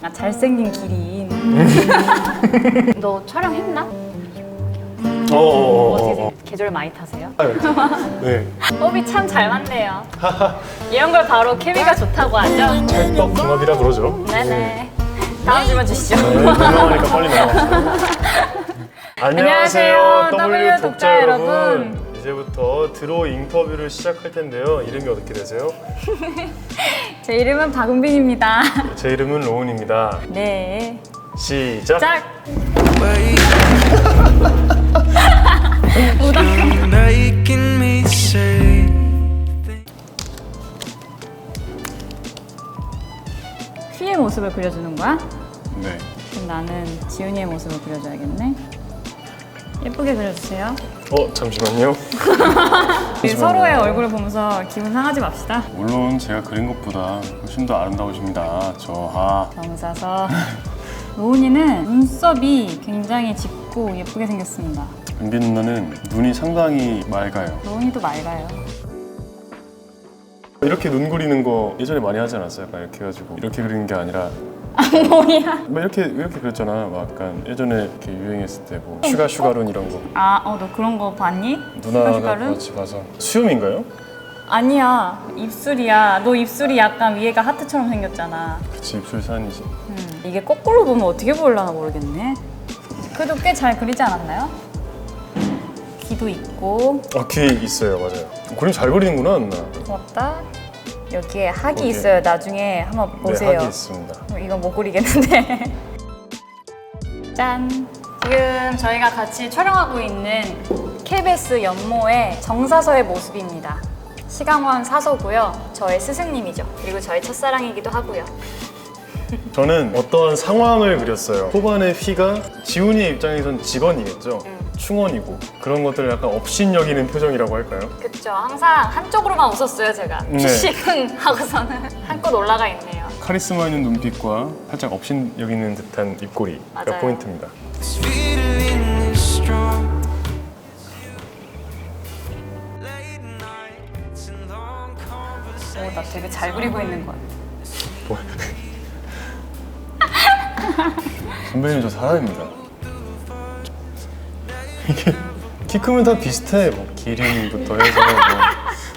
아, 잘생긴 기린. 너 촬영했나? 어떻게 계절 많이 타세요? 네. 호흡이 참 잘 맞네요. 이런 걸 바로 케미가 좋다고 하죠? 찰떡궁합이라 그러죠. 네네. 다음 질문 주시죠. 네, 유명하니까 빨리 넘어가시죠. 안녕하세요, W 독자 여러분. 이제부터 드로우 인터뷰를 시작할 텐데요. 이름이 어떻게 되세요? 제 이름은 박은빈입니다. 제 이름은 로운입니다. 네. 시작! 짝! making me say 휘의 모습을 그려주는 거야? 네. 그럼 나는 지훈이의 모습을 그려줘야겠네. 예쁘게 그려주세요. 잠시만요. 서로의 얼굴을 보면서 기분 상하지 맙시다. 물론 제가 그린 것보다 훨씬 더 아름다우십니다. 정사서. 로운이는 눈썹이 굉장히 짙고 예쁘게 생겼습니다. 은빈 누나는 눈이 상당히 맑아요. 로운이도 맑아요. 이렇게 눈 그리는 거 예전에 많이 하지 않았어요? 약간 이렇게 해가지고 이렇게 그리는 게 아니라 뭐야? 막 이렇게 그렸잖아. 막 약간 예전에 이렇게 유행했을 때 뭐 슈가룬 이런 거. 너 그런 거 봤니? 누나가 슈가슈가룬? 같이 봐서 수염인가요? 아니야, 입술이야. 너 입술이 약간 위에가 하트처럼 생겼잖아. 그치, 입술 산이지. 이게 거꾸로 보면 어떻게 보일려나 모르겠네. 그래도 꽤 잘 그리지 않았나요? 귀도 있고. 귀 있어요, 맞아요. 그림 잘 그리는구나, 누나. 고맙다. 여기에 학이 여기에. 있어요. 나중에 한번 보세요. 네, 학이 있습니다. 이건 못 그리겠는데. 짠! 지금 저희가 같이 촬영하고 있는 KBS 연모의 정사서의 모습입니다. 시강원 사서고요. 저의 스승님이죠. 그리고 저의 첫사랑이기도 하고요. 저는 어떤 상황을 그렸어요. 초반에 휘가 지훈이의 입장에선 직원이겠죠. 충원이고 그런 것들을 약간 업신여기는 표정이라고 할까요? 그쵸. 항상 한쪽으로만 웃었어요, 제가. 네. 피식은 하고서는 한껏 올라가 있네요. 카리스마 있는 눈빛과 살짝 업신여기는 듯한 입꼬리가 맞아요. 포인트입니다. feeling is strong. Late nights and long conversations. 나 되게 잘 그리고 있는 것 같아. 뭐. 선배님 저 사람입니다. 이게 키 크면 다 비슷해. 뭐 기린부터 해서 뭐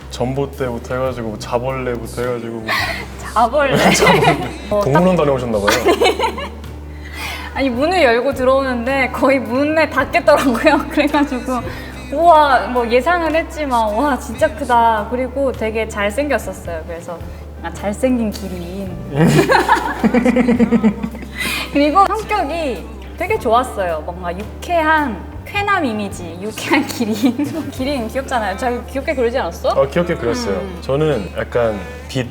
전봇대부터 해가지고 뭐 자벌레부터 해가지고 뭐 자벌레. 동물원 다녀오셨나봐요. 아니 문을 열고 들어오는데 거의 문에 닿겠더라고요. 그래가지고 우와 뭐 예상을 했지만 와 진짜 크다. 그리고 되게 잘생겼었어요. 그래서 잘생긴 기린. 그리고 성격이 되게 좋았어요. 뭔가 유쾌한 쾌남 이미지, 유쾌한 기린. 기린 귀엽잖아요. 잘 귀엽게 그리지 않았어? 귀엽게 그렸어요. 저는 약간 빛,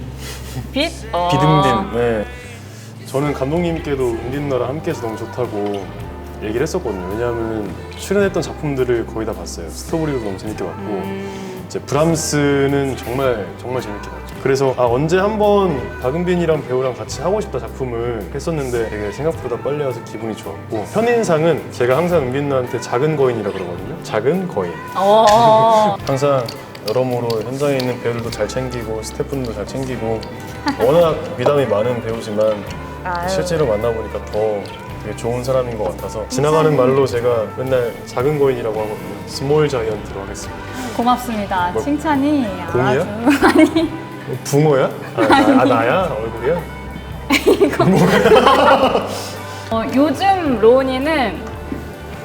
빛? 비듬딘. 네. 저는 감독님께도 은빈 누나랑 함께해서 너무 좋다고 얘기를 했었거든요. 왜냐하면 출연했던 작품들을 거의 다 봤어요. 스토브리도 너무 재밌게 봤고 이제 브람스는 정말 재밌게 봤죠. 그래서 언제 한번 박은빈이랑 배우랑 같이 하고 싶다 작품을 했었는데 되게 생각보다 빨리 와서 기분이 좋았고 현인상은 제가 항상 은빈 누나한테 작은 거인이라 그러거든요. 작은 거인. 항상 여러모로 현장에 있는 배우들도 잘 챙기고 스태프분도 잘 챙기고 워낙 미담이 많은 배우지만 실제로 만나보니까 더 되게 좋은 사람인 것 같아서 지나가는 말로 제가 맨날 작은 거인이라고 하거든요. 스몰 자이언트로 하겠습니다. 고맙습니다. 뭐, 칭찬이 공이야? 아주 아니 붕어야? 나야? 얼굴이야? 요즘 로운이는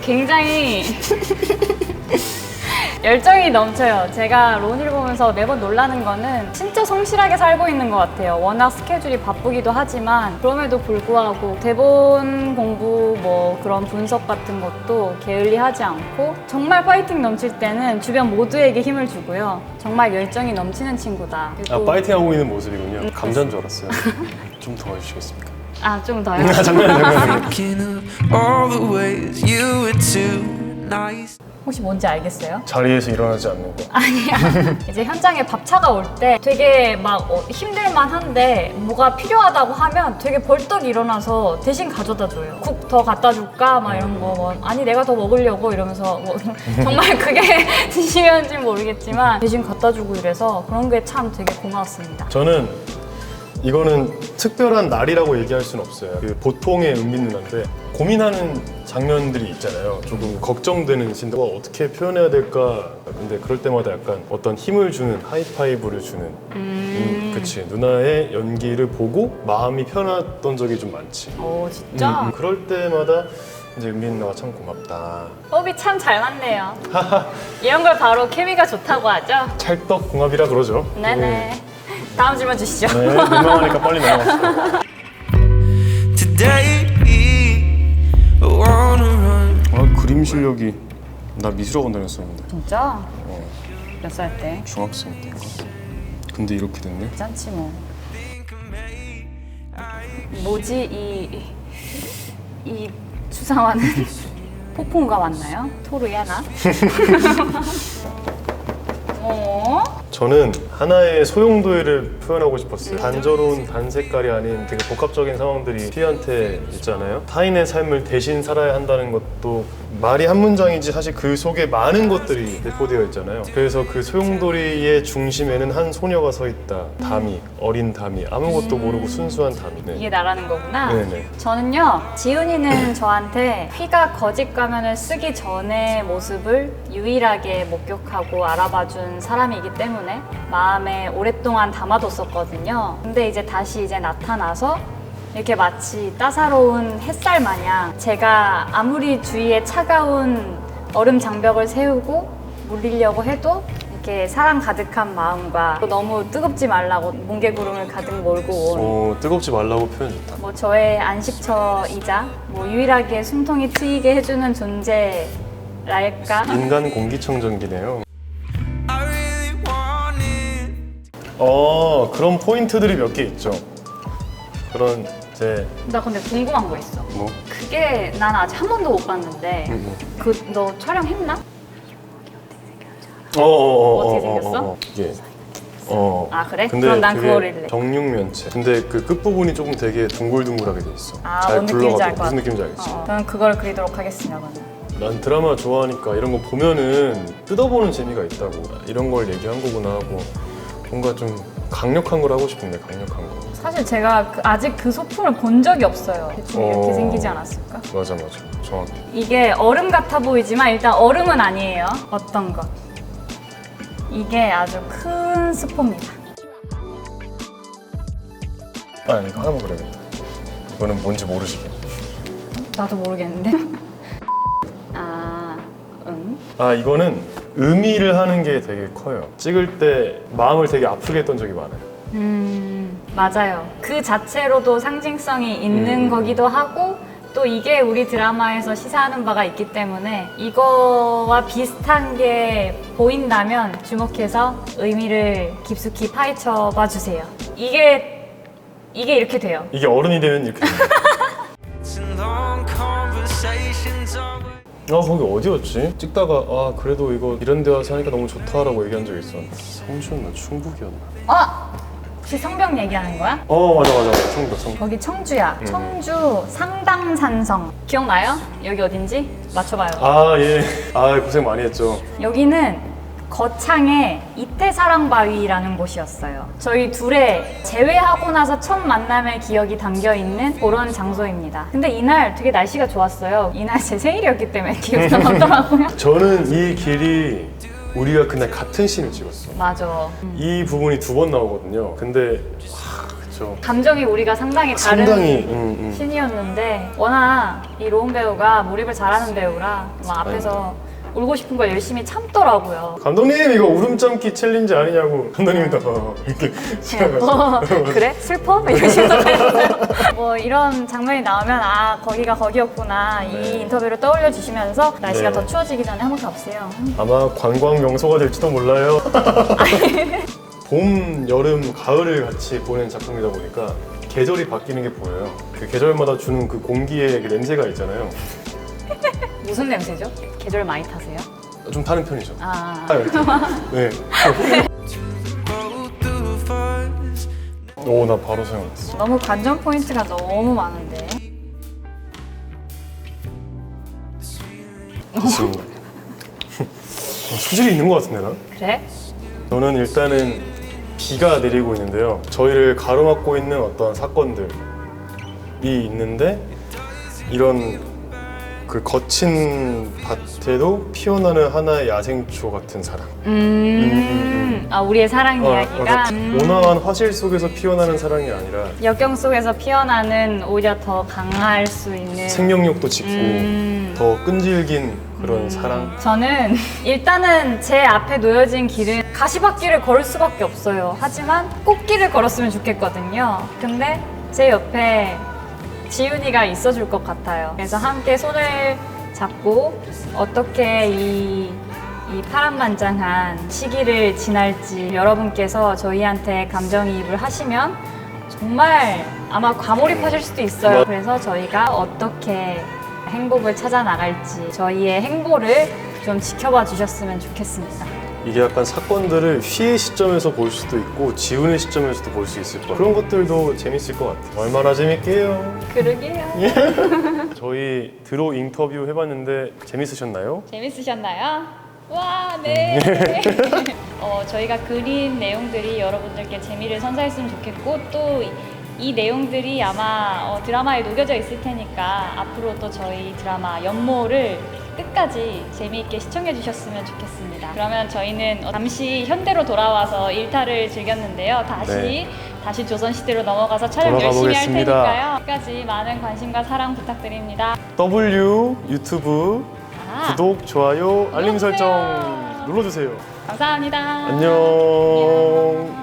굉장히 열정이 넘쳐요. 제가 로운이를 보면서 매번 놀라는 거는 진짜 성실하게 살고 있는 것 같아요. 워낙 스케줄이 바쁘기도 하지만 그럼에도 불구하고 대본 공부 뭐 그런 분석 같은 것도 게을리하지 않고 정말 파이팅 넘칠 때는 주변 모두에게 힘을 주고요. 정말 열정이 넘치는 친구다. 그리고 파이팅하고 있는 모습이군요. 감자인 줄 알았어요. 좀 더 해주시겠습니까? 좀 더요. 장난이에요. Thinking of all the ways you were too nice. 혹시 뭔지 알겠어요? 자리에서 일어나지 않는 거. 아니야. 이제 현장에 밥차가 올 때 되게 막 힘들만한데 뭐가 필요하다고 하면 되게 벌떡 일어나서 대신 가져다 줘요. 국 더 갖다 줄까? 막 이런 거. 뭐, 아니 내가 더 먹으려고 이러면서 뭐 정말 그게 진심이었는지 모르겠지만 대신 갖다 주고 이래서 그런 게 참 되게 고마웠습니다. 저는 이거는 특별한 날이라고 얘기할 수는 없어요. 그 보통의 은빈 누나인데 고민하는 장면들이 있잖아요. 조금 걱정되는 신들과 어떻게 표현해야 될까. 근데 그럴 때마다 약간 어떤 힘을 주는 하이파이브를 주는 그치 누나의 연기를 보고 마음이 편했던 적이 좀 많지. 오 진짜? 그럴 때마다 이제 은빈 누나가 참 고맙다. 호흡이 참 잘 맞네요. 이런 걸 바로 케미가 좋다고 하죠? 찰떡궁합이라 그러죠. 네네. 다음 질문 주시죠. 네, 민망하니까 빨리 넘어갑시다. Today, I wanna run. 아, 그림 실력이 나 미술학원 다녔었는데 진짜? 몇 살 때? 중학생 때인가? 근데 이렇게 됐네? 괜찮지 뭐. 뭐지 이 수상화는 폭풍우가 왔나요? 토르야나? 어? 저는 하나의 소용돌이를 표현하고 싶었어요. 단조로운 단색깔이 아닌 되게 복합적인 상황들이 피한테 있잖아요. 타인의 삶을 대신 살아야 한다는 것도 말이 한 문장이지 사실 그 속에 많은 것들이 내포되어 있잖아요. 그래서 그 소용돌이의 중심에는 한 소녀가 서 있다. 다미, 어린 다미, 아무것도 모르고 순수한 다미. 네. 이게 나라는 거구나. 네네. 저는요, 지훈이는 저한테 휘가 거짓 가면을 쓰기 전의 모습을 유일하게 목격하고 알아봐준 사람이기 때문에 마음에 오랫동안 담아뒀었거든요. 근데 이제 다시 나타나서 이렇게 마치 따사로운 햇살 마냥 제가 아무리 주위에 차가운 얼음 장벽을 세우고 물리려고 해도 이렇게 사랑 가득한 마음과 또 너무 뜨겁지 말라고 뭉게구름을 가득 몰고 온 오, 뜨겁지 말라고 표현 좋다. 뭐 저의 안식처이자 뭐 유일하게 숨통이 트이게 해주는 존재랄까? 인간 공기청정기네요. I really want it. 그런 포인트들이 몇 개 있죠. 그런 이제 나 근데 궁금한 거 있어. 뭐 그게 난 아직 한 번도 못 봤는데 그 너 촬영했나? 어떻게 생겼어? 이게 아 그래? 근데 그럼 난 그게 그거를 할래. 정육면체. 근데 그 끝부분이 조금 되게 둥글둥글하게 돼 있어. 아, 잘 뭔 느낌인지 알 굴러가도 것 무슨 같아. 느낌인지 알겠지. 저는 그걸 그리도록 하겠습니다. 그러면. 난 드라마 좋아하니까 이런 거 보면은 뜯어보는 재미가 있다고. 이런 걸 얘기한 거구나 하고 뭔가 좀 강력한 걸 하고 싶은데 강력한 거. 사실 제가 아직 그 소품을 본 적이 없어요. 대충 이렇게 생기지 않았을까? 맞아 정확히. 이게 얼음 같아 보이지만 일단 얼음은 아니에요. 어떤 것. 이게 아주 큰 스포입니다. 아 이거 하나만 그래야겠다. 이거는 뭔지 모르시게. 나도 모르겠는데. 아 이거는 의미를 하는 게 되게 커요. 찍을 때 마음을 되게 아프게 했던 적이 많아요. 맞아요. 그 자체로도 상징성이 있는 거기도 하고 또 이게 우리 드라마에서 시사하는 바가 있기 때문에 이거와 비슷한 게 보인다면 주목해서 의미를 깊숙이 파헤쳐 봐 주세요. 이게 이렇게 돼요. 이게 어른이 되면 이렇게 돼요. It's a long conversations over. 거기 어디였지? 찍다가 아 그래도 이거 이런 데 와서 하니까 너무 좋다라고 얘기한 적이 있었는데 성주였나 충북이었나? 혹시 성병 얘기하는 거야? 맞아 성북. 거기 청주야. 청주 상당산성. 기억나요? 여기 어딘지? 맞춰봐요. 아 예. 아 고생 많이 했죠. 여기는 거창의 이태사랑바위라는 곳이었어요. 저희 둘의 재회하고 나서 첫 만남의 기억이 담겨있는 그런 장소입니다. 근데 이날 되게 날씨가 좋았어요. 이날 제 생일이었기 때문에 기억이 남더라고요. 저는 이 길이 우리가 그날 같은 씬을 찍었어. 맞아. 이 부분이 2번 나오거든요. 근데 그쵸. 감정이 우리가 상당히 다른 상당히 신이었는데 워낙 이 로운 배우가 몰입을 잘하는 배우라 막 앞에서 울고 싶은 걸 열심히 참더라고요. 감독님 이거 울음 참기 챌린지 아니냐고 감독님이다가 이렇게 그래? 슬퍼? 이러시면서 뭐 이런 장면이 나오면 아 거기가 거기였구나 이 인터뷰를 떠올려 주시면서 날씨가 네. 더 추워지기 전에 한번 가보세요. 아마 관광 명소가 될지도 몰라요. 봄, 여름, 가을을 같이 보는 작품이다 보니까 계절이 바뀌는 게 보여요. 그 계절마다 주는 그 공기의 그 냄새가 있잖아요. 무슨 냄새죠? 계절 많이 타세요? 좀 타는 편이죠. 이렇게. 네. Both of us. 오, 나 바로 생각났어. 너무 관전 포인트가 너무 많은데. 지금 소질이 있는 것 같은데 나? 그래? 저는 일단은 비가 내리고 있는데요. 저희를 가로막고 있는 어떤 사건들이 있는데 이런 그 거친 밭에도 피어나는 하나의 야생초 같은 사랑. 아, 우리의 사랑 이야기가 그러니까 온화한 화실 속에서 피어나는 사랑이 아니라 역경 속에서 피어나는 오히려 더 강할 수 있는 생명력도 짙고 더 끈질긴 그런 사랑. 저는 일단은 제 앞에 놓여진 길은 가시밭길을 걸을 수밖에 없어요. 하지만 꽃길을 걸었으면 좋겠거든요. 근데 제 옆에 지훈이가 있어줄 것 같아요. 그래서 함께 손을 잡고 어떻게 이 파란만장한 시기를 지날지 여러분께서 저희한테 감정이입을 하시면 정말 아마 과몰입하실 수도 있어요. 그래서 저희가 어떻게 행복을 찾아 나갈지 저희의 행보를 좀 지켜봐 주셨으면 좋겠습니다. 이게 약간 사건들을 휘의 시점에서 볼 수도 있고 지훈의 시점에서도 볼 수 있을 거예요. 그런 것들도 재밌을 것 같아요. 얼마나 재밌게요. 그러게요. 저희 드로 인터뷰 해봤는데 재밌으셨나요? 재밌으셨나요? 와, 네. 저희가 그린 내용들이 여러분들께 재미를 선사했으면 좋겠고 또 이 내용들이 아마 드라마에 녹여져 있을 테니까 앞으로 또 저희 드라마 연모를 끝까지 재미있게 시청해 주셨으면 좋겠습니다. 그러면 저희는 잠시 현대로 돌아와서 일탈을 즐겼는데요. 다시 조선시대로 넘어가서 촬영 돌아가 열심히 보겠습니다. 할 테니까요. 끝까지 많은 관심과 사랑 부탁드립니다. W 유튜브 구독, 좋아요, 알림 눌러주세요. 설정 눌러주세요. 감사합니다. 안녕.